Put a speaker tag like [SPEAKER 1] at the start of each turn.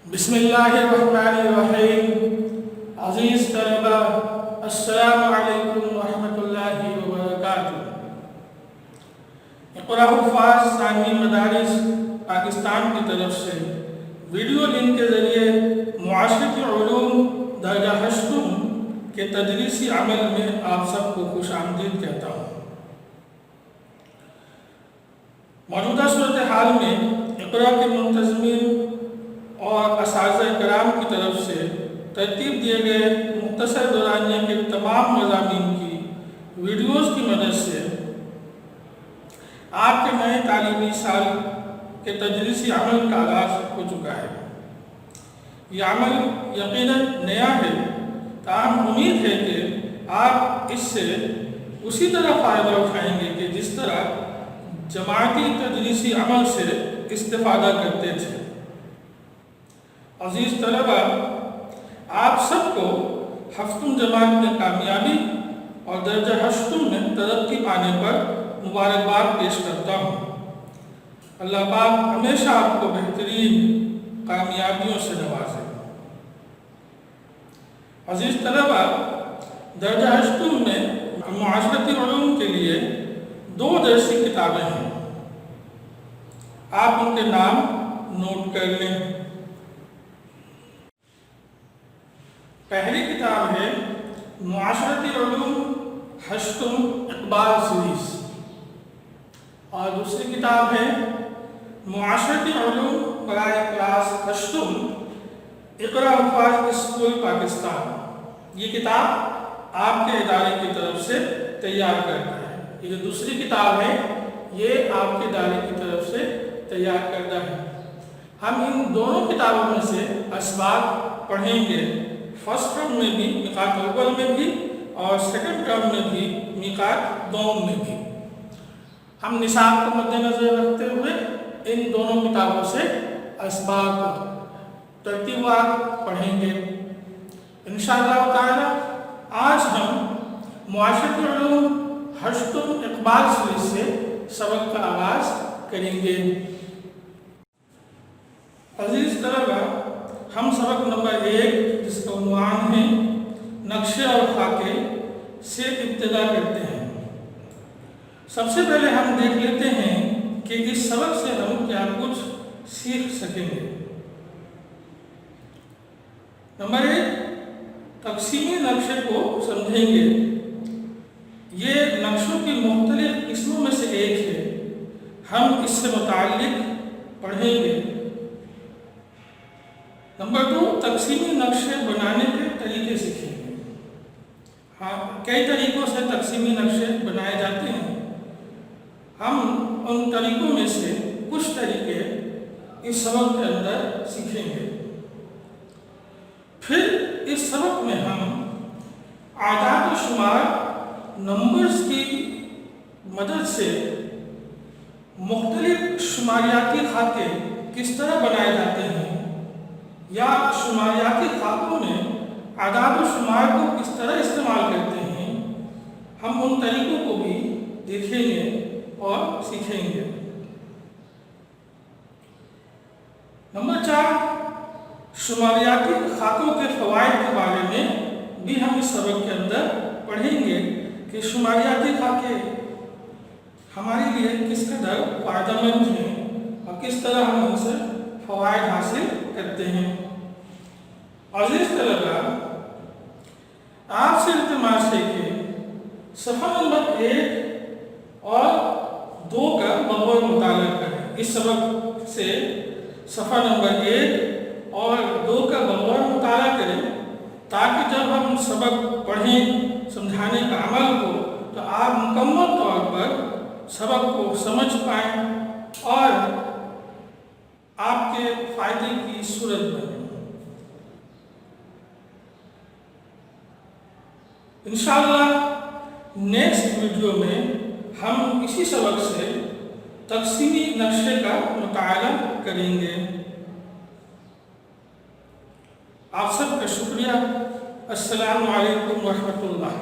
[SPEAKER 1] बिस्मिल्लाहिर्रहमानिर्रहीम। अज़ीज़ तलबा, अस्सलामु अलैकुम वरहमतुल्लाहि वबरकातुहू। इक़रा हुफ़ाज़ सानवी मदारिस पाकिस्तान की तरफ से वीडियो लिंक के ज़रिए मुआशरती उलूम दर्जा हश्तुम के तदरीसी अमल में आप सबको खुशामदीद कहता हूँ। मौजूदा सूरत हाल में इक़रा के मुंतज़मीन और असातिज़ा किराम की तरफ से तरतीब दिए गए मुख्तसर दौरानिया के तमाम मज़ामीन की वीडियोज़ की मदद से आपके नए तालीमी साल के तदरीसी अमल का आगाज़ हो चुका है। यह अमल यकीनन नया है, ताहम उम्मीद है कि आप इससे उसी तरह फ़ायदा उठाएंगे कि जिस तरह जमाती तदरीसी अमल से इस्तिफ़ादा करते थे। अज़ीज़ तलबा, आप सबको हफ्तुम जमात में कामयाबी और दर्जा हश्तुम में तरक्की पाने पर मुबारकबाद पेश करता हूँ। अल्लाह पाक हमेशा आपको बेहतरीन कामयाबियों से नवाजे। अज़ीज़ तलबा, दर्जा हश्तुम में मुआशरती उलूम के लिए 2 दरसी किताबें हैं। आप उनके नाम नोट कर लें। पहली किताब है मुआशरती उलूम हश्तुम इक़बाल सीरीज़ और दूसरी किताब है मुआशरती उलूम बराए क्लास हश्तुम इक़रा हुफ़ाज़ स्कूल पाकिस्तान। ये किताब आपके इदारे की तरफ से तैयार करता है। ये जो दूसरी किताब है ये आपके इदारे की तरफ से तैयार करता है। हम इन दोनों किताबों में से असबाब पढ़ेंगे। फर्स्ट टर्म में भी, मिक़ात अव्वल में भी और सेकंड टर्म में भी, मिक़ात दोम में भी। हम निसाब को मद्देनज़र रखते हुए इन दोनों किताबों से असबाब तरतीबवार पढ़ेंगे इंशाअल्लाह ताला। आज हम मुआशरती उलूम हश्तुम इक़बाल सीरीज़ से सबक का आगाज़ करेंगे। अज़ीज़ तलबा, हम सबक नंबर 1 जिसका उन्वान है नक्शे और खाके से इब्तिदा करते हैं। सबसे पहले हम देख लेते हैं कि इस सबक से हम क्या कुछ सीख सकेंगे। नंबर 1, तक़सीमी नक्शे को समझेंगे। ये नक्शों की मुख्तलिफ किस्मों में से एक है। हम इससे मुताल्लिक़ पढ़ेंगे। नंबर 2, तक़सीमी नक्शे बनाने के तरीके सीखेंगे। हाँ, कई तरीक़ों से तक़सीमी नक्शे बनाए जाते हैं। हम उन तरीक़ों में से कुछ तरीके इस सबक के अंदर सीखेंगे। फिर इस सबक में हम आदाद व शुमार नंबर्स की मदद से मुख्तलिफ शुमारियाती खाके किस तरह बनाए जाते हैं या शुमारियाती खाकों में आदाद व शुमार को किस तरह इस्तेमाल करते हैं, हम उन तरीक़ों को भी देखेंगे और सीखेंगे। नंबर 4, शुमारियाती खाकों के फ़वाइद के बारे में भी हम इस सबक के अंदर पढ़ेंगे कि शुमारियाती खाके हमारे लिए किस कदर फ़ायदेमंद हैं और किस तरह हम उनसे फ़वाइद हासिल करते हैं। अज़ीज़ तलबा, आपसे इल्तिमास है कि सफ़ा नंबर 1 और 2 का बग़ौर मुताला करें। इस सबक से सफ़ा नंबर 1 और 2 का बग़ौर मुताला करें ताकि जब हम सबक पढ़ें, समझाने का अमल हो तो आप मुकम्मल तौर पर सबक को समझ पाएँ और आपके फ़ायदे की सूरत बने। इंशाअल्लाह नेक्स्ट वीडियो में हम इसी सबक से तक़सीमी नक्शे का मुताला करेंगे। आप सबका शुक्रिया। अस्सलामु अलैकुम वरहमतुल्लाह।